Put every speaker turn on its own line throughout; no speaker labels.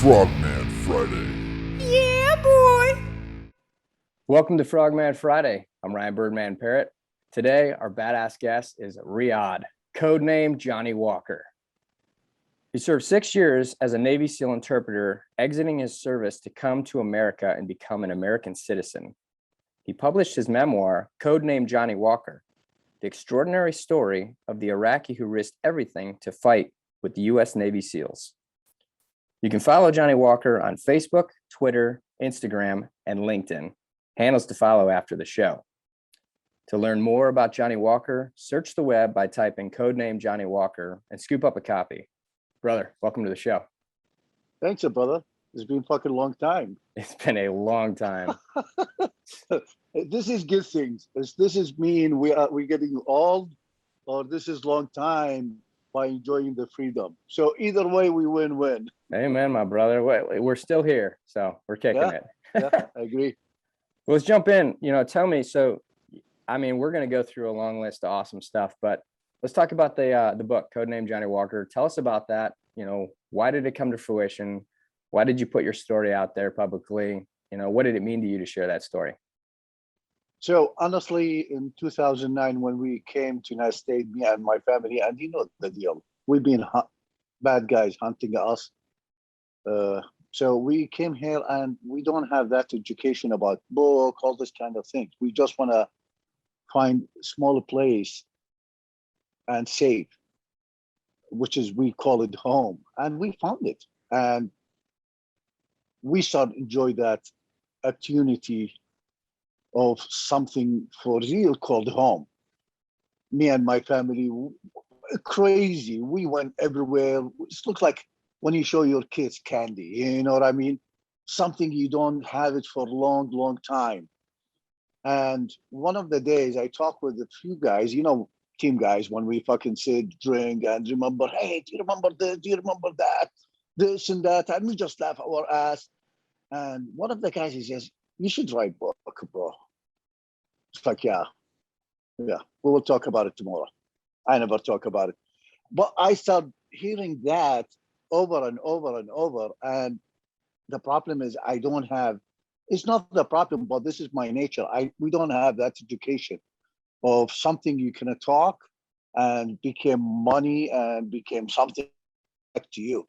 Frogman Friday.
Yeah, boy.
Welcome to Frogman Friday. I'm Ryan Birdman Parrott. Today, our badass guest is Riyadh, codename Johnny Walker. He served 6 years as a Navy SEAL interpreter, exiting his service to come to America and become an American citizen. He published his memoir, codename Johnny Walker, the extraordinary story of the Iraqi who risked everything to fight with the U.S. Navy SEALs. You can follow Johnny Walker on Facebook, Twitter, Instagram, and LinkedIn. Handles to follow after the show. To learn more about Johnny Walker, search the web by typing codename Johnny Walker and scoop up a copy. Brother, welcome to the show.
Thanks, brother. It's been fucking long time.
It's been a long time.
This is good things. This is mean we're getting old, or this is long time by enjoying the freedom. So either way, we win-win.
Amen, my brother. We're still here, so we're kicking it.
Yeah, I agree.
Well, let's jump in. Tell me. So, we're going to go through a long list of awesome stuff, but let's talk about the book, Codename Johnny Walker. Tell us about that. Why did it come to fruition? Why did you put your story out there publicly? What did it mean to you to share that story?
So honestly, in 2009, when we came to United States, me and my family, and you know the deal, we've been bad guys hunting us. So we came here and we don't have that education about book, all this kind of things. We just want to find a smaller place and safe, which is, we call it home. And we found it. And we started enjoy that opportunity of something for real called home. Me and my family, crazy. We went everywhere. It looks like when you show your kids candy, you know what I mean? Something you don't have it for a long, long time. And one of the days I talked with a few guys, team guys, when we fucking sit, drink, and remember, hey, do you remember this? Do you remember that? This and that. And we just laugh our ass. And one of the guys, he says, you should write book, bro. It's like, yeah, we will talk about it tomorrow. I never talk about it. But I started hearing that over and over and over. And the problem is I don't have, it's not the problem, but this is my nature. We don't have that education of something you can talk and became money and became something back to you.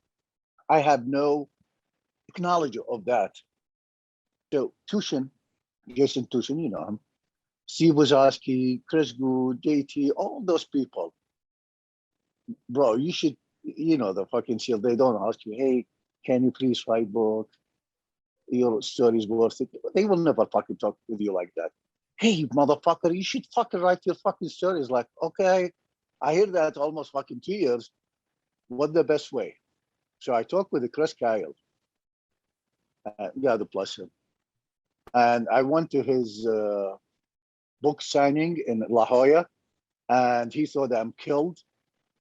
I have no knowledge of that. So Jason Tushin, you know him, Steve Wazowski, Chris Good, JT, all those people. Bro, you should, the fucking SEAL, they don't ask you, hey, can you please write book? Your story is worth it. They will never fucking talk with you like that. Hey, motherfucker, you should fucking write your fucking stories. Like, okay, I hear that almost fucking 2 years. What the best way? So I talked with Chris Kyle. God bless him. And I went to his book signing in La Jolla, and he thought I'm killed.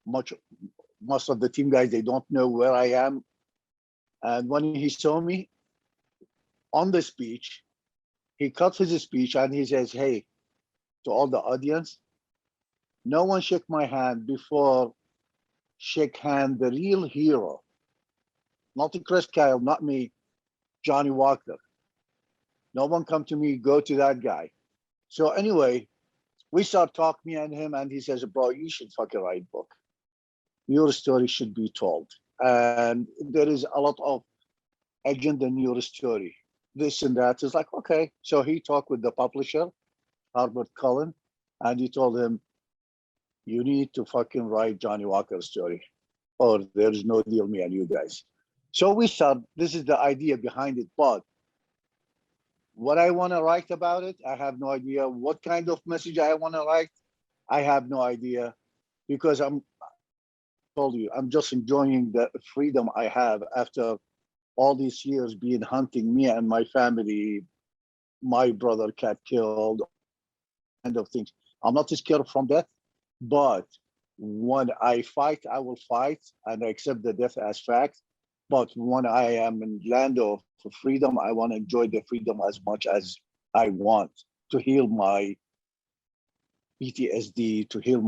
Most of the team guys, they don't know where I am. And when he saw me on the speech, he cut his speech and he says, hey, to all the audience, no one shook my hand before shake hand the real hero. Not Chris Kyle, not me, Johnny Walker. No one come to me, go to that guy. So anyway, we start talking, me and him, and he says, bro, you should fucking write a book. Your story should be told. And there is a lot of agenda in your story. This and that. It's like, okay. So he talked with the publisher, Herbert Cullen, and he told him, you need to fucking write Johnny Walker's story, or there's no deal, me and you guys. So we start, this is the idea behind it, but what I want to write about it, I have no idea. What kind of message I want to write, I have no idea, because I told you, I'm just enjoying the freedom I have after all these years being hunting, me and my family, my brother got killed, kind of things. I'm not scared from death, but when I fight, I will fight and I accept the death as fact. But when I am in land of freedom, I want to enjoy the freedom as much as I want to heal my PTSD, to heal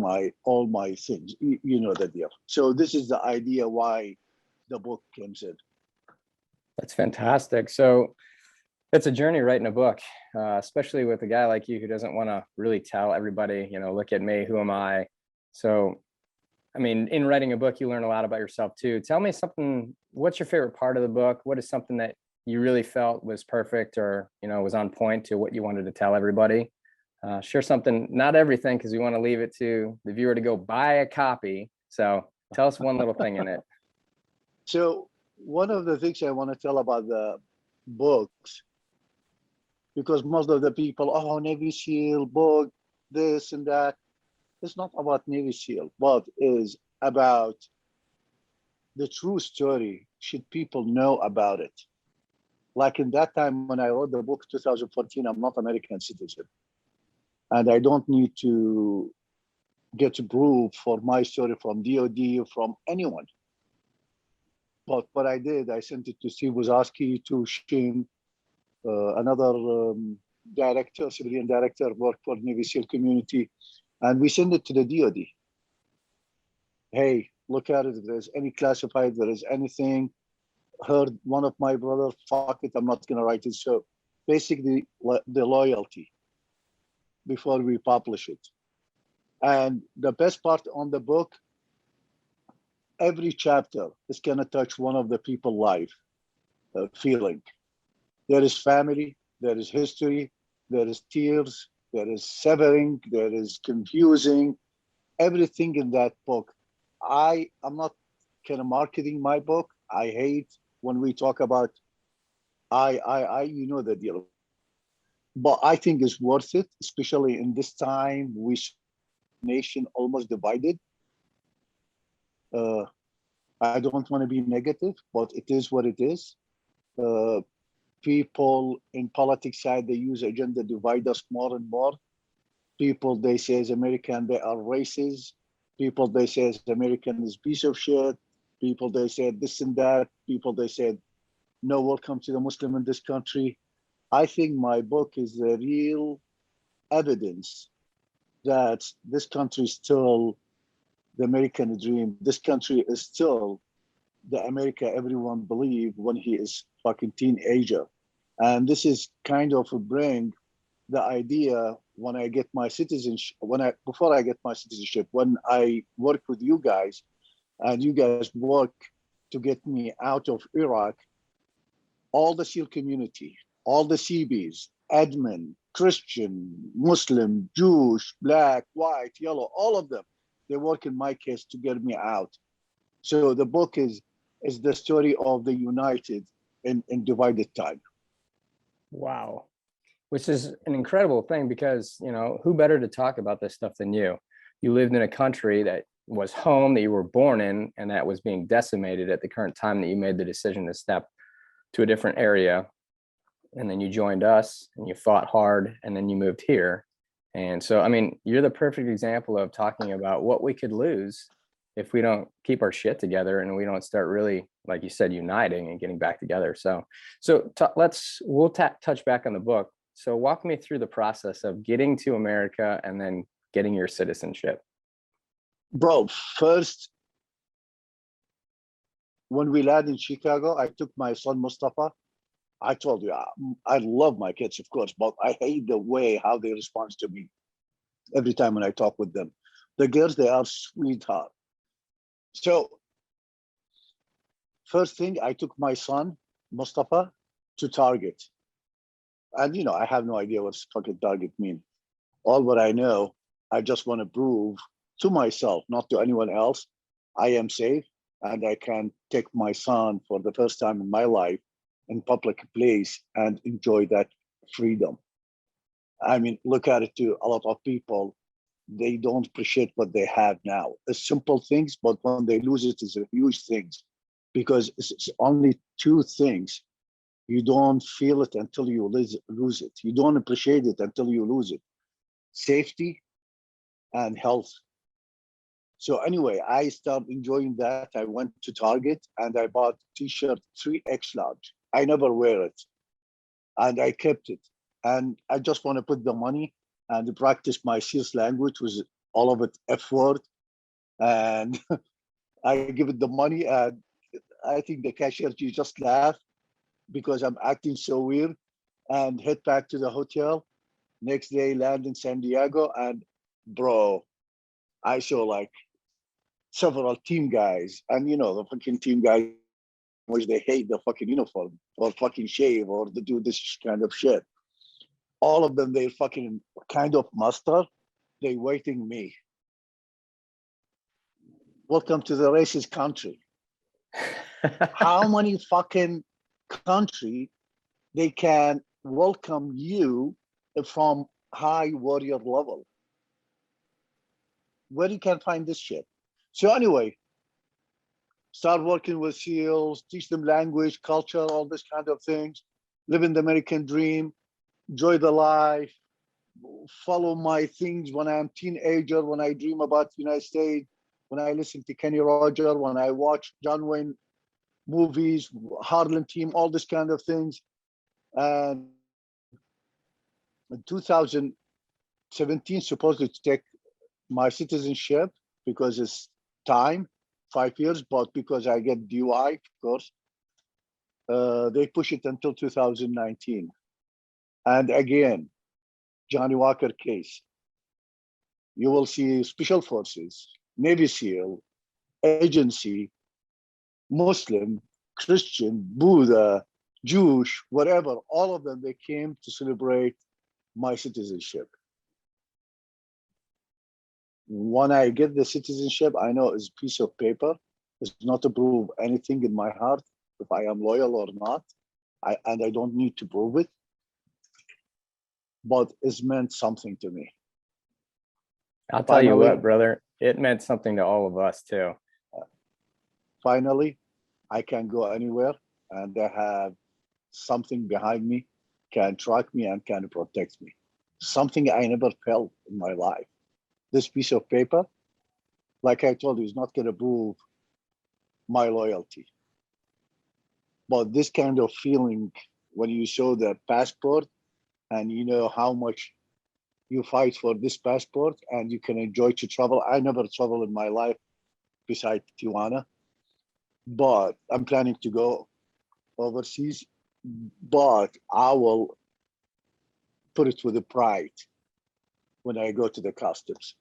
all my things. You know the deal. So this is the idea why the book comes in.
That's fantastic. So it's a journey writing a book, especially with a guy like you who doesn't want to really tell everybody, look at me, who am I? So, I mean, in writing a book, you learn a lot about yourself too. Tell me something, what's your favorite part of the book? What is something that you really felt was perfect or, was on point to what you wanted to tell everybody? Share something, not everything, because we want to leave it to the viewer to go buy a copy. So tell us one little thing in it.
So one of the things I want to tell about the books, because most of the people, oh, Navy SEAL book, this and that. It's not about Navy SEAL, but is about the true story. Should people know about it? Like in that time when I wrote the book, 2014, I'm not American citizen. And I don't need to get proof for my story from DOD or from anyone. But what I did, I sent it to Steve Wozowski, to Shane, another director, civilian director, worked for Navy SEAL community, and we send it to the DOD. Hey, look at it. If there's any classified, there is anything, heard one of my brothers, fuck it, I'm not going to write it. So basically, the loyalty before we publish it. And the best part on the book, every chapter is going to touch one of the people's life feeling. There is family, there is history, there is tears, there is severing, there is confusing, everything in that book. I'm not kind of marketing my book. I hate when we talk about you know the deal. But I think it's worth it, especially in this time we nation almost divided. I don't want to be negative, but it is what it is. People in politics side, they use agenda divide us more and more. People, they say as American, they are racist. People, they say as American is piece of shit. People, they said this and that. People, they said, no, welcome to the Muslim in this country. I think my book is the real evidence that this country is still the American dream. This country is still the America everyone believed when he is fucking teenager. And this is kind of bring the idea when I get my citizenship, before I get my citizenship, when I work with you guys and you guys work to get me out of Iraq, all the SEAL community, all the CBs, admin, Christian, Muslim, Jewish, black, white, yellow, all of them, they work in my case to get me out. So the book is the story of the united in divided time.
Wow. Which is an incredible thing because, who better to talk about this stuff than you? You lived in a country that was home, that you were born in, and that was being decimated at the current time that you made the decision to step to a different area. And then you joined us and you fought hard and then you moved here. And so, I mean, you're the perfect example of talking about what we could lose if we don't keep our shit together and we don't start really, like you said, uniting and getting back together. So we'll touch back on the book. So walk me through the process of getting to America and then getting your citizenship.
Bro, first, when we landed in Chicago, I took my son Mustafa. I told you, I love my kids, of course, but I hate the way how they respond to me every time when I talk with them. The girls, they are sweetheart. So first thing, I took my son Mustafa to Target. And I have no idea what fucking Target mean. All what I know, I just want to prove to myself, not to anyone else, I am safe and I can take my son for the first time in my life in public place and enjoy that freedom. I mean, look at it too. A lot of people, they don't appreciate what they have now. It's simple things, but when they lose it, it's a huge things because it's only two things. You don't feel it until you lose it. You don't appreciate it until you lose it. Safety and health. So anyway, I started enjoying that. I went to Target and I bought t-shirt 3X large. I never wear it. And I kept it. And I just want to put the money and practice my SEALs language, was all of it F word. And I give it the money and I think the cashier, she just laughed. because I'm acting so weird, and head back to the hotel. Next day, land in San Diego, and bro, I saw like several team guys, and the fucking team guys, which they hate the fucking uniform or fucking shave or they do this kind of shit. All of them, they fucking kind of master. They waiting me. Welcome to the racist country. How many fucking country they can welcome you from high warrior level? Where you can find this shit? So anyway, start working with SEALs, teach them language, culture, all this kind of things, living the American dream, enjoy the life, follow my things when I'm teenager, when I dream about the United States, when I listen to Kenny Roger, when I watch John Wayne movies, Harlem Team, all this kind of things. And in 2017, supposed to take my citizenship because it's time, 5 years, but because I get DUI, of course, they push it until 2019. And again, Johnny Walker case. You will see Special Forces, Navy SEAL, agency, Muslim, Christian, Buddha, Jewish, whatever, all of them, they came to celebrate my citizenship. When I get the citizenship, I know it's a piece of paper. It's not to prove anything in my heart, if I am loyal or not. And I don't need to prove it. But it's meant something to me.
I'll tell you what, brother, it meant something to all of us too.
Finally, I can go anywhere and I have something behind me, can track me and can protect me. Something I never felt in my life. This piece of paper, like I told you, is not going to prove my loyalty. But this kind of feeling when you show the passport and you know how much you fight for this passport and you can enjoy to travel. I never traveled in my life besides Tijuana, but I'm planning to go overseas, but I will put it with a pride when I go to the customs.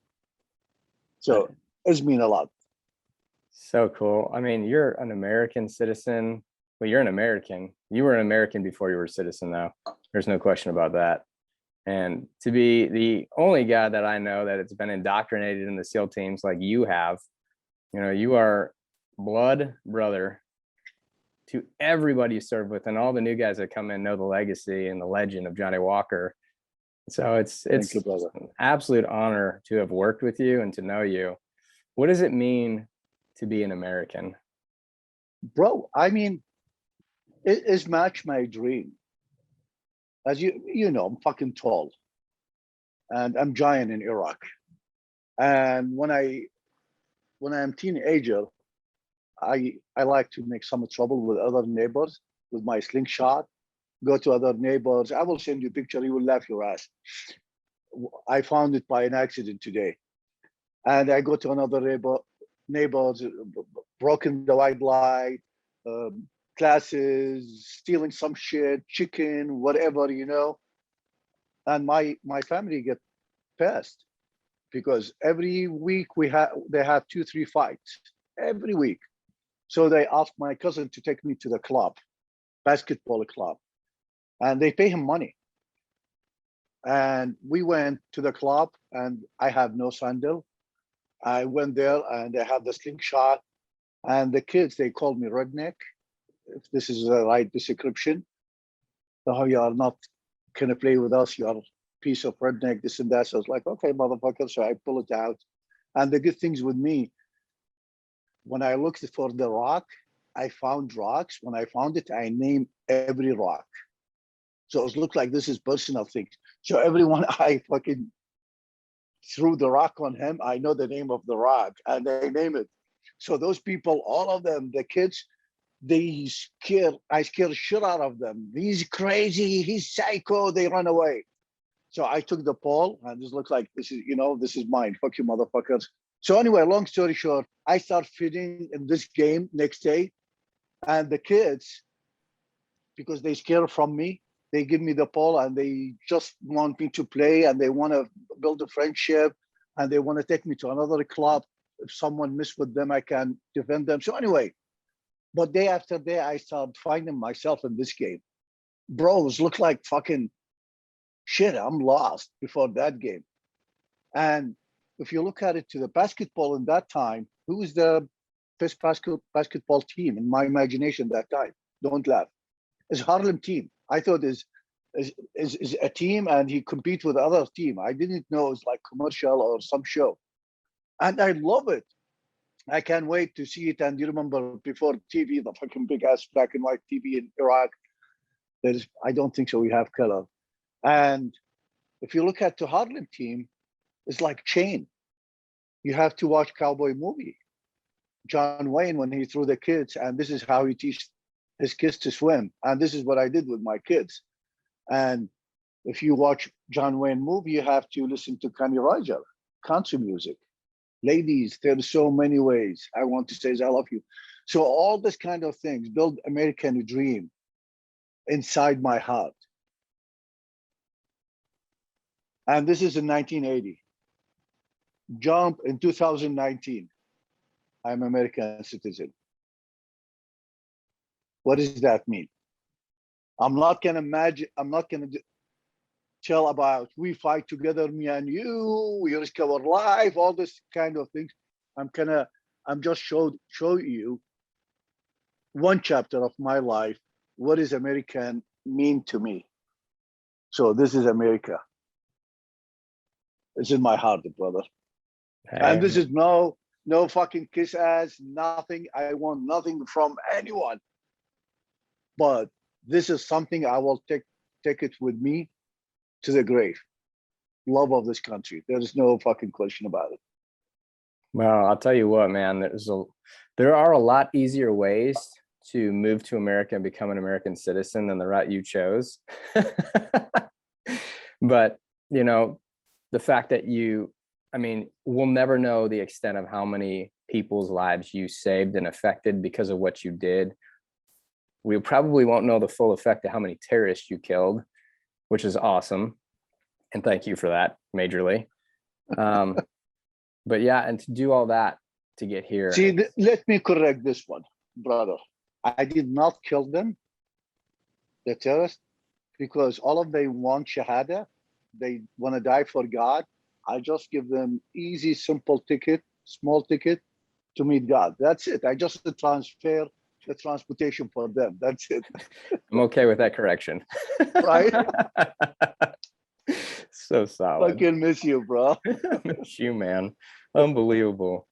So it's mean a lot.
So cool. I mean, you're an American citizen. Well, you're an American. You were an American before you were a citizen, though. There's no question about that. And to be the only guy that I know that has been indoctrinated in the SEAL teams like you have, you are blood brother to everybody you serve with, and all the new guys that come in know the legacy and the legend of Johnny Walker. So it's
you,
an absolute honor to have worked with you and to know you. What does it mean to be an American?
Bro, I mean, it is match my dream. As you know, I'm fucking tall. And I'm giant in Iraq. And when I'm teenager, I like to make some trouble with other neighbors with my slingshot. Go to other neighbors. I will send you a picture. You will laugh your ass. I found it by an accident today. And I go to another neighbors, broken the white light, classes, stealing some shit, chicken, whatever, And my family get pissed because every week they have 2-3 fights every week. So they asked my cousin to take me to the club, basketball club, and they pay him money. And we went to the club and I have no sandal. I went there and I had the slingshot and the kids, they called me redneck. If this is the right description. Oh, you are not going to play with us. You are a piece of redneck, this and that. So I was like, okay, motherfucker. So I pull it out. And the good things with me, when I looked for the rock, I found rocks. When I found it, I named every rock. So it looked like this is personal things. So everyone I fucking threw the rock on him, I know the name of the rock and they name it. So those people, all of them, the kids, I scare shit out of them. He's crazy, he's psycho, they run away. So I took the pole and this looks like this is mine. Fuck you, motherfuckers. So anyway, long story short, I start fitting in this game next day. And the kids, because they scare from me. They give me the ball and they just want me to play and they want to build a friendship and they want to take me to another club. If someone miss with them, I can defend them. So anyway, but day after day, I started finding myself in this game. Bros look like fucking shit. I'm lost before that game. And if you look at it to the basketball in that time, who was the best basketball team in my imagination that time? Don't laugh. It's Harlem team. I thought is a team and he compete with other team. I didn't know it's like commercial or some show. And I love it. I can't wait to see it. And you remember before TV, the fucking big ass black and white TV in Iraq. I don't think so. We have color. And if you look at the Harlem team, it's like chain. You have to watch cowboy movie. John Wayne when he threw the kids, and this is how he teaches his kids to swim. And this is what I did with my kids. And if you watch John Wayne movie, you have to listen to Kenny Roger, country music. Ladies, there's so many ways I want to say is I love you. So all this kind of things build American dream inside my heart. And this is in 1980. Jump in 2019. I'm American citizen. What does that mean? I'm not gonna tell about we fight together, me and you, we risk our life, all this kind of things. I'm just show you one chapter of my life. What is American mean to me? So this is America. It's in my heart, brother.
Hey.
And this is no fucking kiss ass, nothing. I want nothing from anyone. But this is something I will take it with me to the grave. Love of this country. There is no fucking question about it.
Well, I'll tell you what, man, there are a lot easier ways to move to America and become an American citizen than the route you chose. But, you know, the fact that we'll never know the extent of how many people's lives you saved and affected because of what you did. We probably won't know the full effect of how many terrorists you killed, which is awesome. And thank you for that majorly. But yeah, and to do all that to get here.
See, let me correct this one, brother. I did not kill them, the terrorists, because all of them want shahada. They want to die for God. I just give them easy, simple ticket, small ticket to meet God. That's it. I just transfer the transportation for them. That's it.
I'm okay with that correction.
Right?
So solid.
Fucking miss you, bro.
Miss you, man. Unbelievable.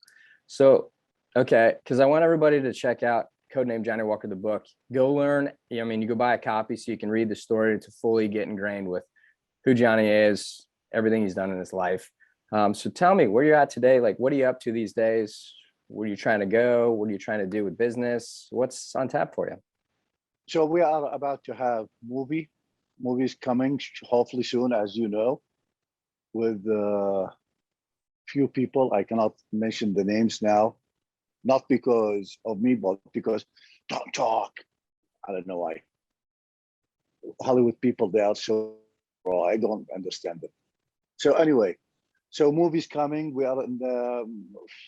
So, okay, because I want everybody to check out Codename Johnny Walker, the book. Go learn. You go buy a copy so you can read the story to fully get ingrained with who Johnny is, everything he's done in his life. So tell me where you're at today. Like, what are you up to these days? Where are you trying to go? What are you trying to do with business? What's on tap for you?
So we are about to have movies coming hopefully soon, as you know, with few people. I cannot mention the names now, not because of me, but because don't talk. I don't know why. Hollywood people, they are so raw. I don't understand them. So anyway, so movies coming. We are in the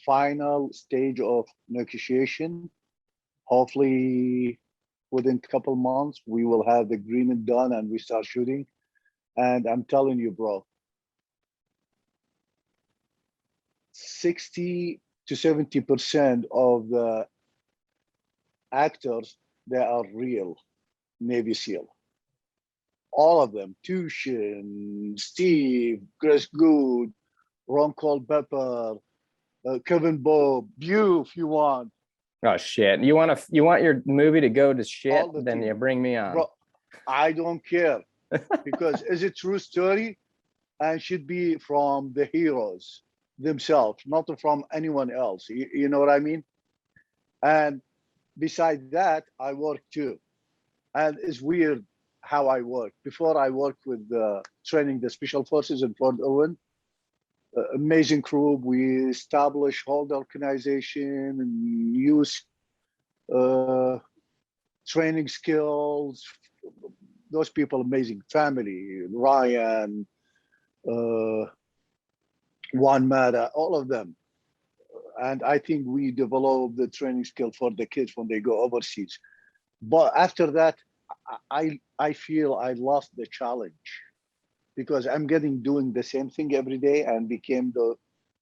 final stage of negotiation. Hopefully, within a couple months, we will have the agreement done and we start shooting. And I'm telling you, bro, 60 to 70% of the actors, they are real Navy SEAL. All of them, Tushin, Steve, Chris Good, Ron Culpepper, Kevin Bob, you if you want.
Oh shit! You want your movie to go to shit? Then
team.
you bring me on.
Bro, I don't care because it's a true story and should be from the heroes themselves, not from anyone else. You know what I mean? And besides that, I work too, and it's weird how I work. Before I worked with training the special forces in Fort Irwin. Amazing crew. We established whole the organization and use training skills, those people, amazing family, Ryan, Juan Mata, all of them. And I think we develop the training skill for the kids when they go overseas. But after that, I feel I lost the challenge because I'm doing the same thing every day and became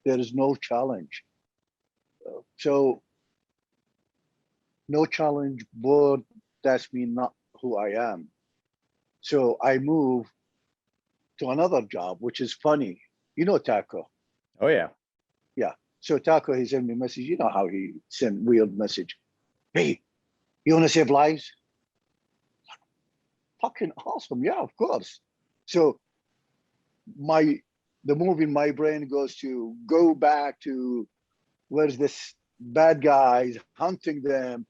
there is no challenge. So no challenge, bored, that's me not who I am. So I move to another job, which is funny. You know Taco.
Oh yeah.
Yeah. So Taco, he sent me a message. You know how he sent weird message. Hey, you want to save lives? Fucking awesome. Yeah, of course. So the move in my brain goes to go back to where's this bad guys, hunting them,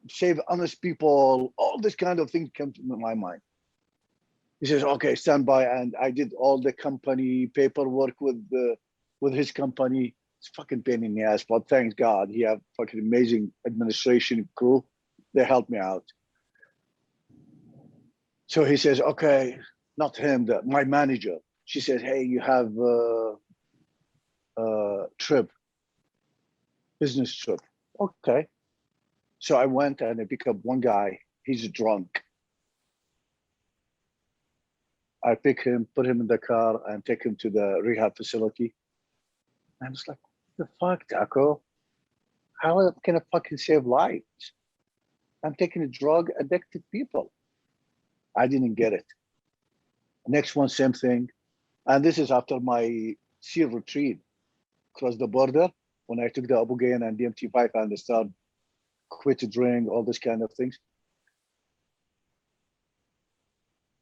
save honest people, all this kind of thing comes to my mind. He says, okay, stand by. And I did all the company paperwork with his company. It's fucking pain in the ass, but thank God he have fucking amazing administration crew. They helped me out. So he says, okay, not him, my manager. She says, hey, you have a trip, business trip. Okay. So I went and I picked up one guy. He's drunk. I pick him, put him in the car, and take him to the rehab facility. I was like, what the fuck, Taco? How can I fucking save lives? I'm taking drug addicted people. I didn't get it. Next one, same thing. And this is after my SEAL retreat, across the border, when I took the Ibogaine and DMT5 and I started quit to drink, all this kind of things.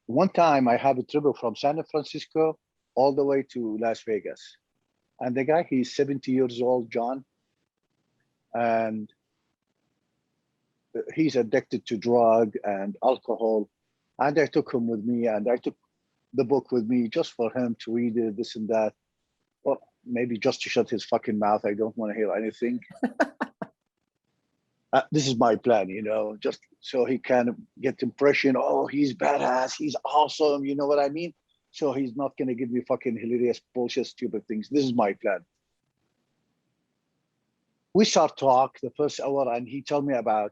One time I have a trip from San Francisco all the way to Las Vegas. And the guy, he's 70 years old, John. And he's addicted to drug and alcohol. And I took him with me and I took the book with me just for him to read it, this and that. Well, maybe just to shut his fucking mouth. I don't want to hear anything. This is my plan, just so he can get impression. Oh, he's badass. He's awesome. You know what I mean? So he's not going to give me fucking hilarious, bullshit, stupid things. This is my plan. We start talk the first hour and he told me about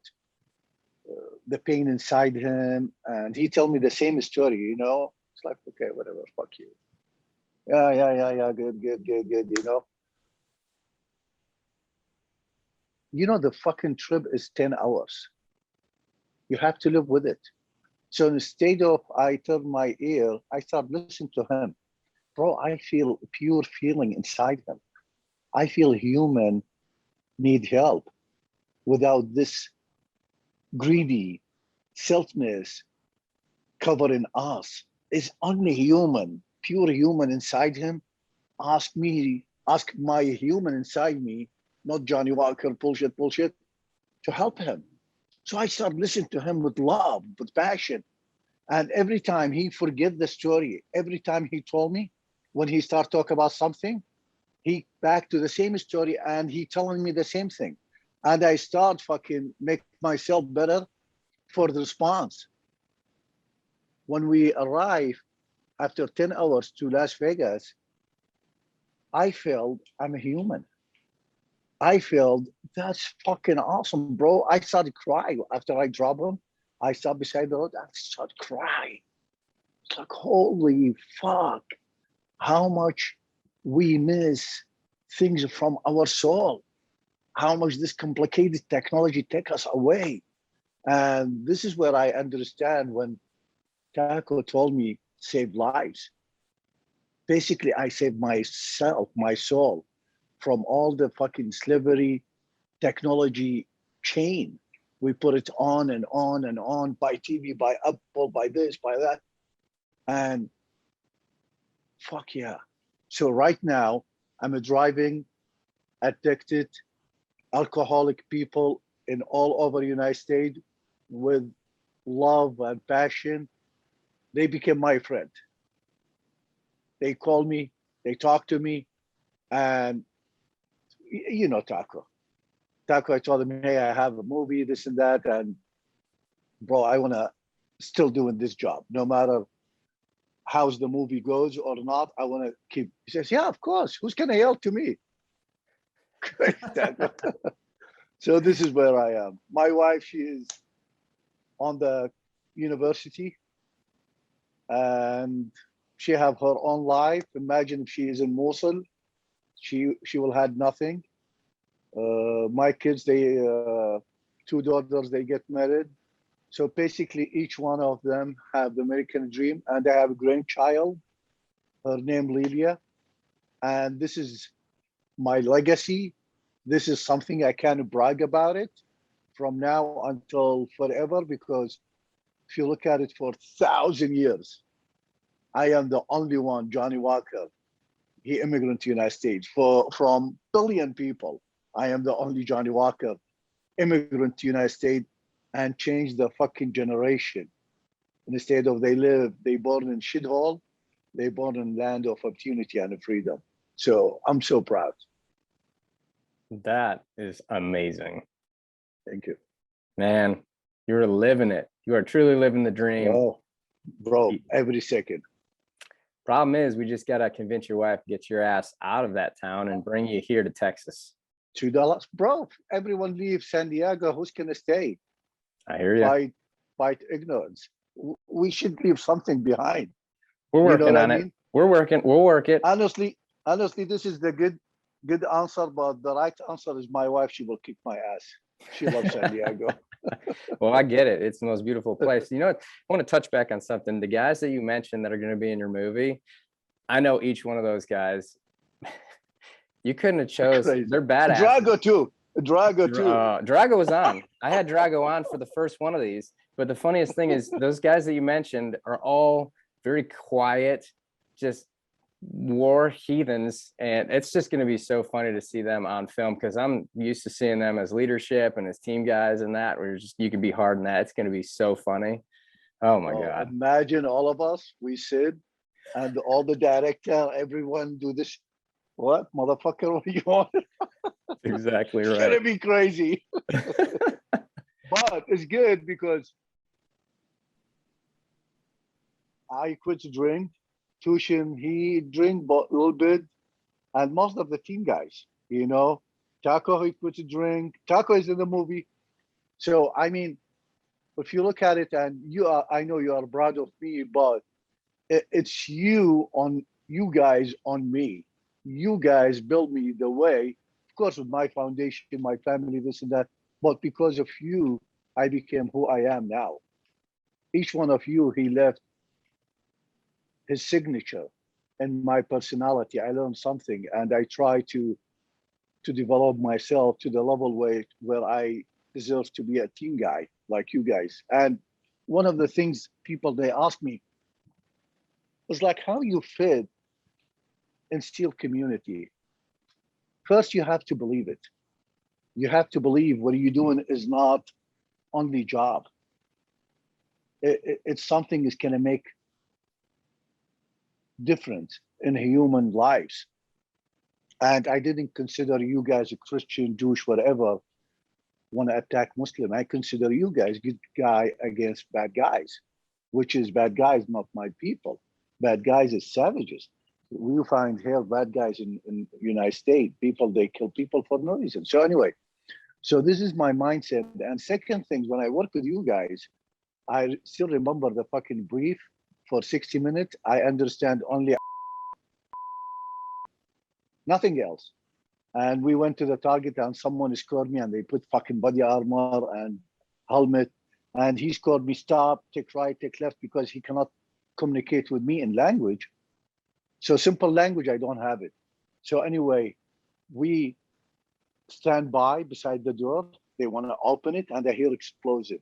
the pain inside him. And he told me the same story, It's like, okay, whatever, fuck you. Yeah, good. The fucking trip is 10 hours. You have to live with it. So instead of I turn my ear, I start listening to him. Bro, I feel pure feeling inside him. I feel human need help without this greedy selfness covering us. It's only human, pure human inside him. Ask my human inside me, not Johnny Walker bullshit, to help him. So I start listening to him with love, with passion. And every time he forget the story, every time he told me, when he start talk about something, he back to the same story and he telling me the same thing. And I start fucking make myself better for the response. When we arrive after 10 hours to Las Vegas, I felt I'm a human. I felt that's fucking awesome, bro. I started crying after I drop him. I stopped beside the road. I started crying. It's like, holy fuck, how much we miss things from our soul, how much this complicated technology take us away. And this is where I understand when Taco told me save lives. Basically, I saved myself, my soul, from all the fucking slavery technology chain. We put it on and on and on by TV, by Apple, by this, by that. And fuck yeah. So right now, I'm driving addicted, alcoholic people in all over the United States with love and passion. They became my friend. They call me, they talk to me, and Taco. Taco, I told him, hey, I have a movie, this and that, and bro, I want to still doing this job, no matter how's the movie goes or not. I want to keep. He says, yeah, of course. Who's gonna yell to me? So this is where I am. My wife, she is on the university, and she have her own life. Imagine if she is in Mosul, she will have nothing. My kids, they two daughters, they get married. So basically, each one of them have the American dream, and they have a grandchild. Her name Lilia, and this is my legacy. This is something I can brag about it from now until forever, because if you look at it for 1,000 years, I am the only one, Johnny Walker. He immigrated to the United States. From billion people, I am the only Johnny Walker immigrant to the United States and changed the fucking generation. Instead of they born in shithole, they born in land of opportunity and freedom. So I'm so proud.
That is amazing.
Thank you.
Man, you're living it. You are truly living the dream.
Oh, bro, every second.
Problem is, we just got to convince your wife to get your ass out of that town and bring you here to Texas.
$2. Bro, everyone leaves San Diego. Who's going to stay?
I hear you.
Fight ignorance. We should leave something behind.
We're working on it. We're working. We'll work it.
Honestly, this is the good answer, but the right answer is my wife. She will kick my ass. She loves San Diego.
Well, I get it. It's the most beautiful place. You know, I want to touch back on something. The guys that you mentioned that are going to be in your movie, I know each one of those guys. You couldn't have chose. They're badass.
Drago too.
Drago was on. I had Drago on for the first one of these. But the funniest thing is those guys that you mentioned are all very quiet, just war heathens, and it's just going to be so funny to see them on film, because I'm used to seeing them as leadership and as team guys and that, where you can be hard in that. It's going to be so funny. Oh my God.
Imagine all of us, we sit, and all the director, everyone do this. What, motherfucker, what do you want?
Exactly right.
It's going to be crazy. But it's good because I quit to drink. Tushin, he drink but a little bit, and most of the team guys, you know, Taco, he quit to drink. Taco is in the movie. So I mean, if you look at it, and I know you are proud of me, but it's you guys on me. You guys built me the way, of course, with my foundation, my family, this and that. But because of you, I became who I am now. Each one of you, he left his signature and my personality. I learned something, and I try to develop myself to the level where I deserve to be a team guy like you guys. And one of the things people, they ask me was like, how you fit in steel community? First, you have to believe it. You have to believe what you're doing is not only job. It's something that's going to make difference in human lives. And I didn't consider you guys a Christian, Jewish, whatever, want to attack Muslim. I consider you guys good guy against bad guys, which is bad guys, not my people. Bad guys is savages. We find here bad guys in United States. People, they kill people for no reason. So anyway, so this is my mindset. And second thing, when I work with you guys, I still remember the fucking brief for 60 minutes. I understand only nothing else. And we went to the target, and someone scored me, and they put fucking body armor and helmet. And he scored me, stop, take right, take left, because he cannot communicate with me in language. So simple language, I don't have it. So anyway, we stand by beside the door. They want to open it, and I hear explosive.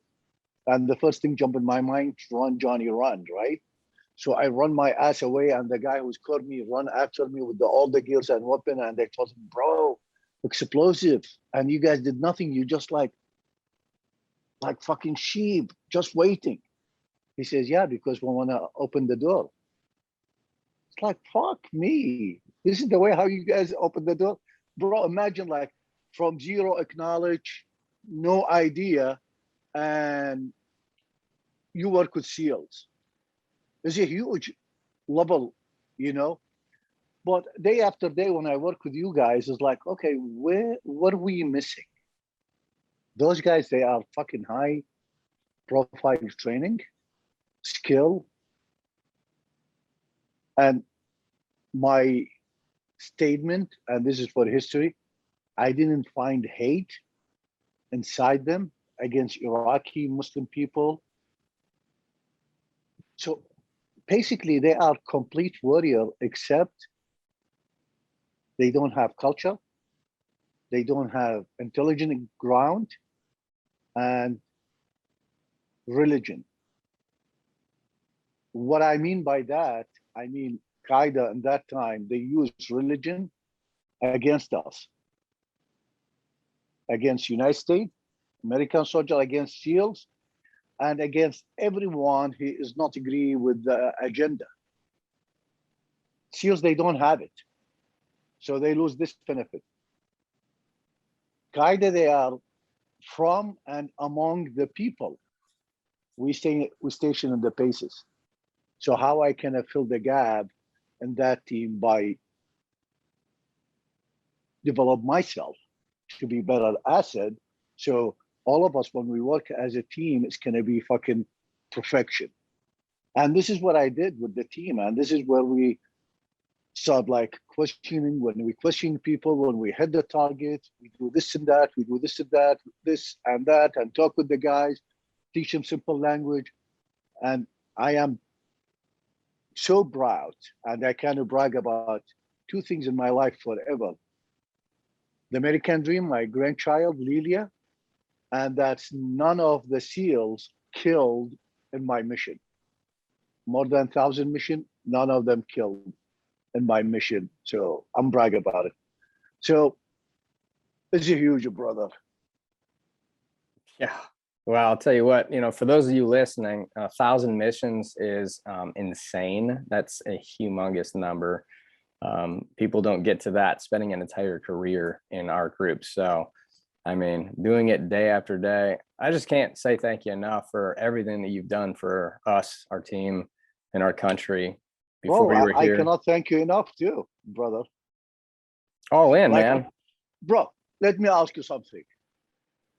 And the first thing jump in my mind, run, Johnny, run, right? So I run my ass away, and the guy who scored me run after me with all the gears and weapon. And they told him, bro, explosive. And you guys did nothing. You just like fucking sheep, just waiting. He says, yeah, because we want to open the door. It's like, fuck me. This is the way how you guys open the door? Bro, imagine like from zero, acknowledge, no idea. And you work with SEALs. It's a huge level, you know. But day after day, when I work with you guys, it's like, okay, what are we missing? Those guys, they are fucking high profile training, skill, and my statement, and this is for history, I didn't find hate inside them against Iraqi Muslim people. So basically, they are complete warrior, except they don't have culture, they don't have intelligent ground, and religion. What I mean by that, I mean Qaeda in that time, they used religion against us, against United States, American soldier, against SEALs, and against everyone who is not agree with the agenda. SEALs, they don't have it. So they lose this benefit. Qaeda, they are from and among the people. We station in the bases. So how I can fill the gap in that team by develop myself to be better asset. So all of us, when we work as a team, it's gonna be fucking perfection. And this is what I did with the team. And this is where we start like questioning, when we question people, when we hit the target, we do this and that, we do this and that, this and that, and talk with the guys, teach them simple language. And I am so proud, and I kind of brag about two things in my life forever. The American Dream, my grandchild, Lilia, and that's none of the SEALs killed in my mission. More than 1,000 mission, none of them killed in my mission. So I'm brag about it. So it's a huge brother.
Yeah. Well, I'll tell you what, for those of you listening, 1,000 missions is insane. That's a humongous number. People don't get to that, spending an entire career in our group. So, I mean, doing it day after day, I just can't say thank you enough for everything that you've done for us, our team, and our country before you were here.
I cannot thank you enough too, brother.
All in,
like,
man.
Bro, let me ask you something.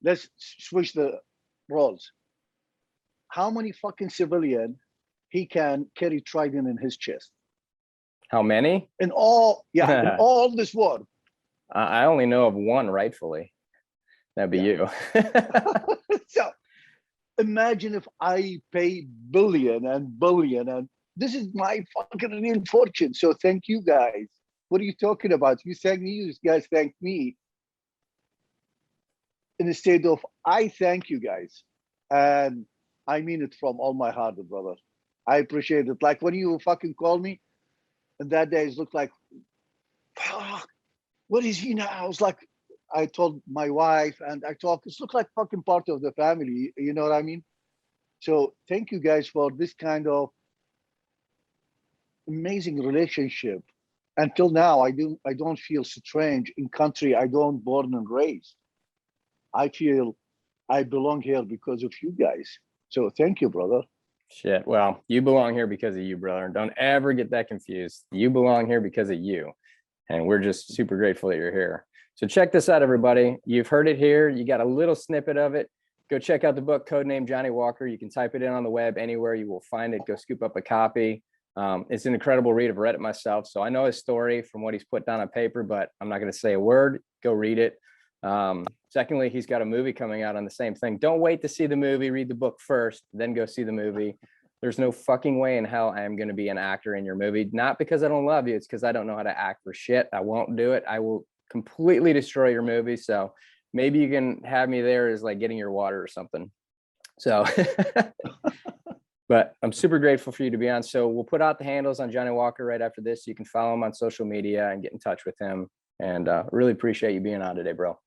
Let's switch the roles. How many fucking civilian he can carry trident in his chest?
How many?
In all this war.
I only know of one, rightfully. That'd be you.
So imagine if I pay billion, and this is my fucking real fortune. So thank you guys. What are you talking about? You thank me, you guys thank me. Instead of I thank you guys. And I mean it from all my heart, brother. I appreciate it. Like when you fucking called me, and that day it looked like, fuck, what is he now? I was like, I told my wife, and I talked, it looked like fucking part of the family, you know what I mean? So thank you guys for this kind of amazing relationship. Until now, I don't feel strange in country I don't born and raised. I feel I belong here because of you guys. So thank you, brother.
Shit. Well, you belong here because of you, brother. Don't ever get that confused. You belong here because of you. And we're just super grateful that you're here. So check this out, everybody. You've heard it here. You got a little snippet of it. Go check out the book, Codename Johnny Walker. You can type it in on the web anywhere. You will find it. Go scoop up a copy. It's an incredible read. I've read it myself. So I know his story from what he's put down on paper, but I'm not going to say a word. Go read it. Secondly, he's got a movie coming out on the same thing. Don't wait to see the movie. Read the book first, then go see the movie. There's no fucking way in hell I am going to be an actor in your movie. Not because I don't love you. It's because I don't know how to act for shit. I won't do it. I will completely destroy your movie. So maybe you can have me there as like getting your water or something. So, but I'm super grateful for you to be on. So we'll put out the handles on Johnny Walker right after this. You can follow him on social media and get in touch with him. And really appreciate you being on today, bro.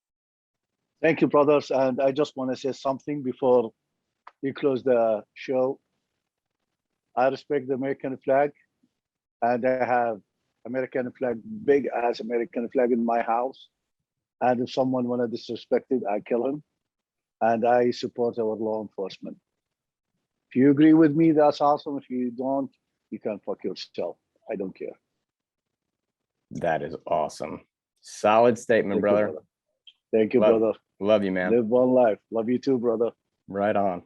Thank you, brothers. And I just want to say something before you close the show. I respect the American flag, and I have American flag, big ass American flag in my house. And if someone want to disrespect it, I kill him. And I support our law enforcement. If you agree with me, that's awesome. If you don't, you can fuck yourself. I don't care.
That is awesome. Solid statement,
Thank you,
brother.
brother. Thank you,
Love,
brother.
love you, man.
Live one life. Love you too, brother.
Right on.